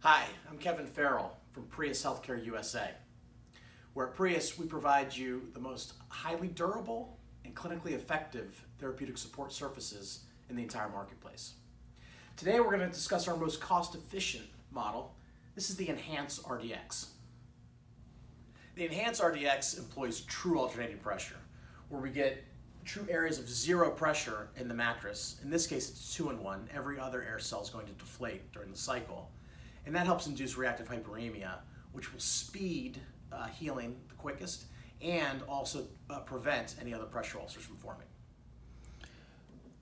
Hi, I'm Kevin Farrell from Prius Healthcare USA, where at Prius we provide you the most highly durable and clinically effective therapeutic support surfaces in the entire marketplace. Today we're going to discuss our most cost-efficient model. This is the Enhanced RDX. The Enhanced RDX employs true alternating pressure, where we get true areas of zero pressure in the mattress. In this case, it's 2-in-1. Every other air cell is going to deflate during the cycle. And that helps induce reactive hyperemia, which will speed healing the quickest and also prevent any other pressure ulcers from forming.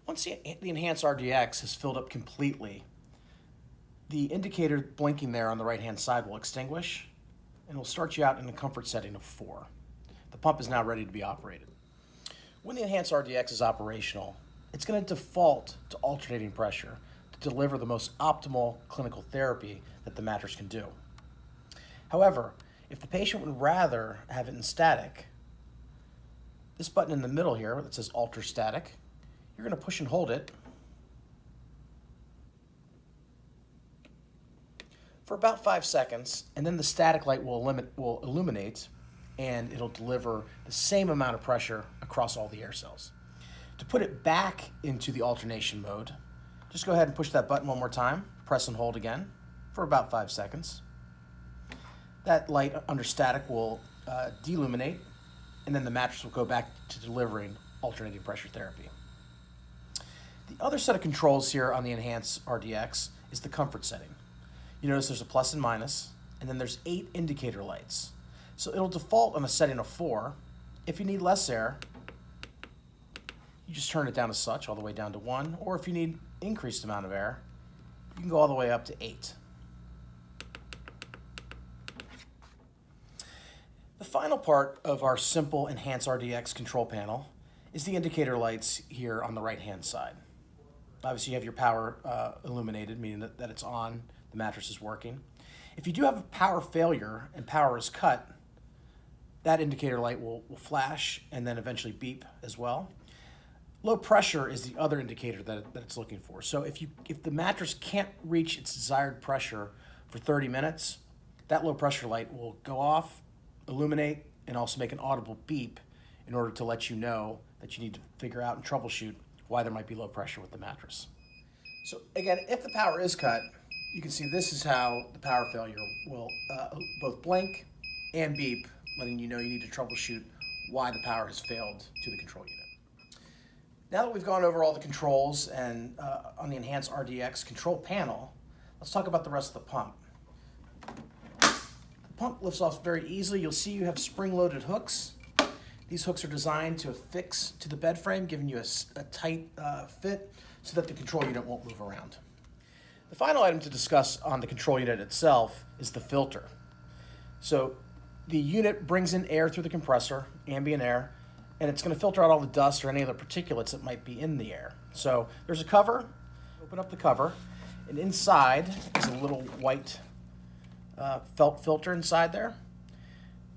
Once the Enhanced RDX has filled up completely, the indicator blinking there on the right-hand side will extinguish and will start you out in a comfort setting of 4. The pump is now ready to be operated. When the Enhanced RDX is operational, it's going to default to alternating pressure to deliver the most optimal clinical therapy that the mattress can do. However, if the patient would rather have it in static, this button in the middle here that says Alter Static, you're going to push and hold it for about 5 seconds, and then the static light will illuminate and it'll deliver the same amount of pressure across all the air cells. To put it back into the alternation mode, just go ahead and push that button one more time, press and hold again for about 5 seconds. That light under static will deluminate, and then the mattress will go back to delivering alternating pressure therapy. The other set of controls here on the Enhanced RDX is the comfort setting. You notice there's a plus and minus, and then there's 8 indicator lights. So it'll default on a setting of 4. If you need less air, you just turn it down as such, all the way down to 1, or if you need increased amount of air, you can go all the way up to 8. The final part of our simple Enhanced RDX control panel is the indicator lights here on the right-hand side. Obviously you have your power illuminated, meaning that it's on, the mattress is working. If you do have a power failure and power is cut, that indicator light will flash and then eventually beep as well. Low pressure is the other indicator that it's looking for. So if the mattress can't reach its desired pressure for 30 minutes, that low pressure light will go off, illuminate, and also make an audible beep in order to let you know that you need to figure out and troubleshoot why there might be low pressure with the mattress. So again, if the power is cut, you can see this is how the power failure will both blink and beep, letting you know you need to troubleshoot why the power has failed to the control unit. Now that we've gone over all the controls and on the Enhanced RDX control panel, let's talk about the rest of the pump. The pump lifts off very easily. You'll see you have spring-loaded hooks. These hooks are designed to affix to the bed frame, giving you a tight fit so that the control unit won't move around. The final item to discuss on the control unit itself is the filter. So the unit brings in air through the compressor, ambient air, and it's going to filter out all the dust or any other particulates that might be in the air. So there's a cover, open up the cover, and inside is a little white felt filter inside there.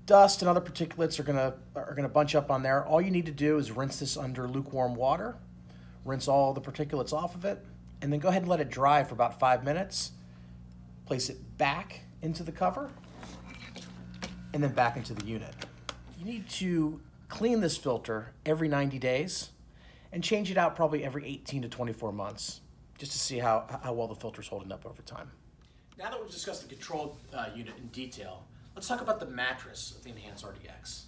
Dust and other particulates are gonna bunch up on there. All you need to do is rinse this under lukewarm water, rinse all the particulates off of it, and then go ahead and let it dry for about 5 minutes. Place it back into the cover, and then back into the unit. You need to clean this filter every 90 days and change it out probably every 18 to 24 months just to see how well the filter's holding up over time. Now that we've discussed the control unit in detail, let's talk about the mattress of the Enhanced RDX.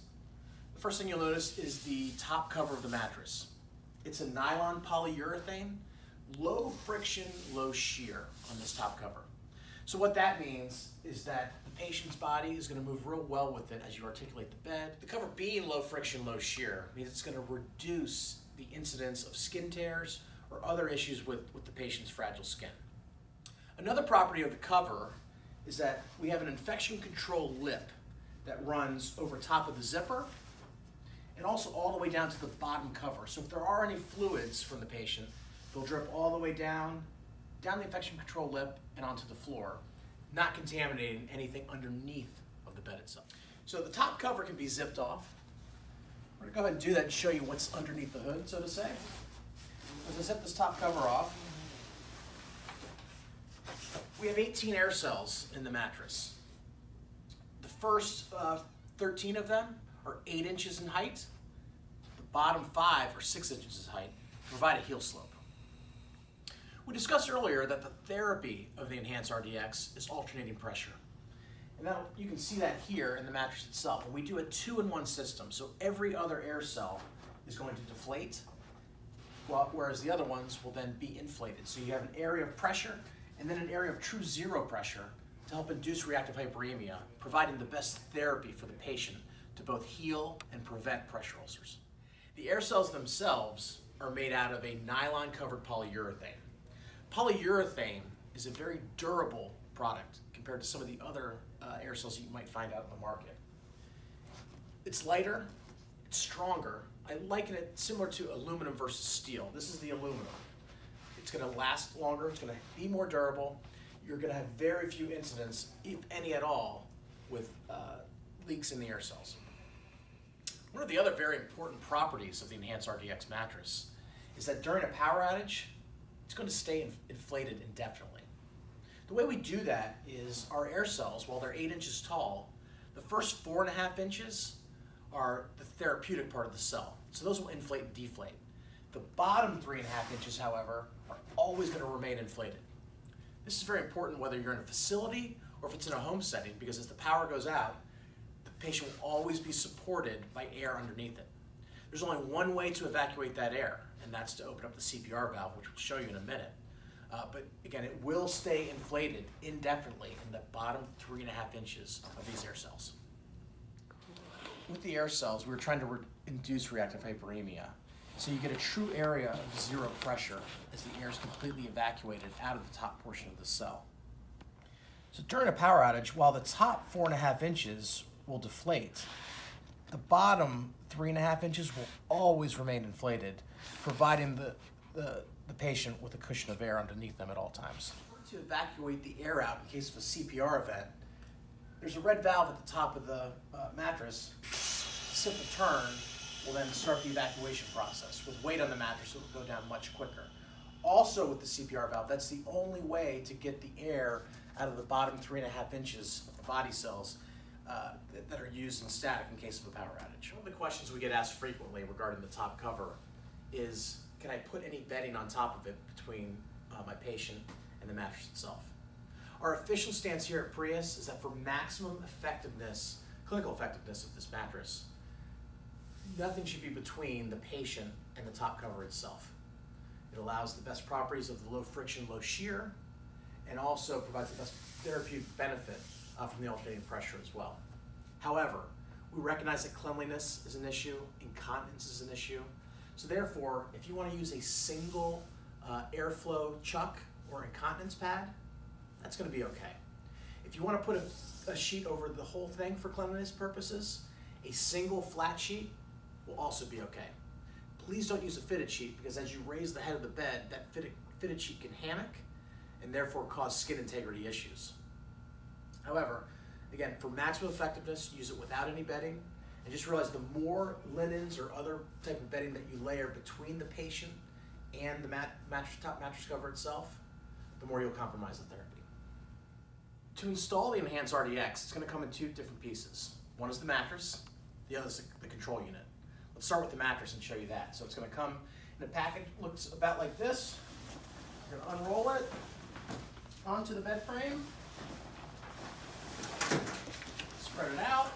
The first thing you'll notice is the top cover of the mattress. It's a nylon polyurethane, low friction, low shear on this top cover. So what that means is that the patient's body is going to move real well with it as you articulate the bed. The cover being low friction, low shear means it's going to reduce the incidence of skin tears or other issues with the patient's fragile skin. Another property of the cover is that we have an infection control lip that runs over top of the zipper and also all the way down to the bottom cover. So if there are any fluids from the patient, they'll drip all the way down the infection control lip and onto the floor, not contaminating anything underneath of the bed itself. So the top cover can be zipped off. We're gonna go ahead and do that and show you what's underneath the hood, so to say. As I zip this top cover off, We have 18 air cells in the mattress. The first 13 of them are 8 inches in height. The bottom 5 are 6 inches in height to provide a heel slope. We discussed earlier that the therapy of the Enhanced RDX is alternating pressure. And you can see that here in the mattress itself. And we do a 2-in-1 system, so every other air cell is going to deflate, whereas the other ones will then be inflated. So you have an area of pressure and then an area of true zero pressure to help induce reactive hyperemia, providing the best therapy for the patient to both heal and prevent pressure ulcers. The air cells themselves are made out of a nylon-covered polyurethane. Polyurethane is a very durable product compared to some of the other air cells you might find out in the market. It's lighter, it's stronger. I liken it similar to aluminum versus steel. This is the aluminum. It's going to last longer, it's going to be more durable. You're going to have very few incidents, if any at all, with leaks in the air cells. One of the other very important properties of the Enhanced RDX mattress is that during a power outage, it's going to stay inflated indefinitely. The way we do that is our air cells, while they're 8 inches tall, the first 4.5 inches are the therapeutic part of the cell. So those will inflate and deflate. The bottom 3.5 inches, however, are always going to remain inflated. This is very important whether you're in a facility or if it's in a home setting, because as the power goes out, the patient will always be supported by air underneath it. There's only one way to evacuate that air, and that's to open up the CPR valve, which we'll show you in a minute. But again, it will stay inflated indefinitely in the bottom 3.5 inches of these air cells. With the air cells, we're trying to induce reactive hyperemia. So you get a true area of zero pressure as the air is completely evacuated out of the top portion of the cell. So during a power outage, while the top 4.5 inches will deflate, the bottom 3.5 inches will always remain inflated, providing the patient with a cushion of air underneath them at all times. In order to evacuate the air out in case of a CPR event, there's a red valve at the top of the mattress. A simple turn will then start the evacuation process. With weight on the mattress, it will go down much quicker. Also with the CPR valve, that's the only way to get the air out of the bottom 3.5 inches of the body cells that are used in static in case of a power outage. One of the questions we get asked frequently regarding the top cover is, can I put any bedding on top of it between my patient and the mattress itself? Our official stance here at Prius is that for maximum effectiveness, clinical effectiveness of this mattress, nothing should be between the patient and the top cover itself. It allows the best properties of the low friction, low shear, and also provides the best therapeutic benefit from the alternating pressure as well. However, we recognize that cleanliness is an issue, incontinence is an issue. So therefore, if you want to use a single airflow chuck or incontinence pad, that's going to be okay. If you want to put a sheet over the whole thing for cleanliness purposes, a single flat sheet will also be okay. Please don't use a fitted sheet, because as you raise the head of the bed, that fitted sheet can hammock and therefore cause skin integrity issues. However, again, for maximum effectiveness, use it without any bedding, and just realize the more linens or other type of bedding that you layer between the patient and the top mattress cover itself, the more you'll compromise the therapy. To install the Enhanced RDX, it's going to come in 2 different pieces. One is the mattress, the other is the control unit. Let's start with the mattress and show you that. So it's going to come in a package, looks about like this. You're going to unroll it onto the bed frame, spread it out,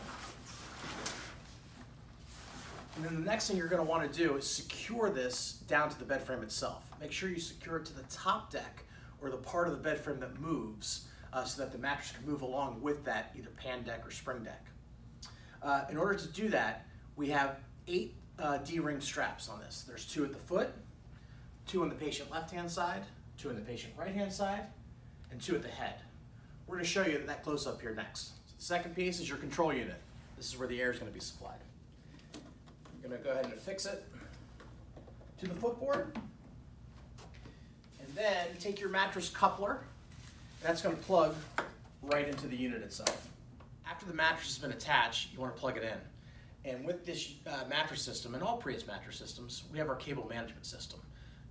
and then the next thing you're going to want to do is secure this down to the bed frame itself. Make sure you secure it to the top deck or the part of the bed frame that moves, so that the mattress can move along with that, either pan deck or spring deck. In order to do that, we have 8 D-ring straps on this. There's 2 at the foot, 2 on the patient left-hand side, 2 on the patient right-hand side, and 2 at the head. We're going to show you that close up here next. So the second piece is your control unit. This is where the air is going to be supplied. You're going to go ahead and affix it to the footboard, and then take your mattress coupler. That's going to plug right into the unit itself. After the mattress has been attached, you want to plug it in. And with this mattress system, and all Prius mattress systems, we have our cable management system.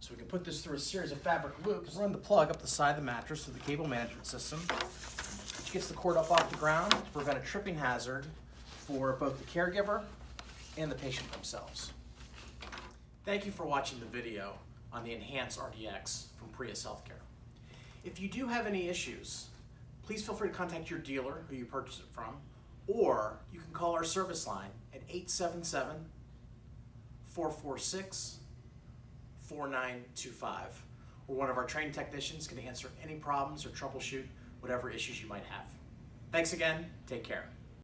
So we can put this through a series of fabric loops, run the plug up the side of the mattress through the cable management system, which gets the cord up off the ground to prevent a tripping hazard for both the caregiver and the patient themselves. Thank you for watching the video on the Enhanced RDX from Prius Healthcare. If you do have any issues, please feel free to contact your dealer who you purchased it from, or you can call our service line at 877-446-4925, where one of our trained technicians can answer any problems or troubleshoot whatever issues you might have. Thanks again, take care.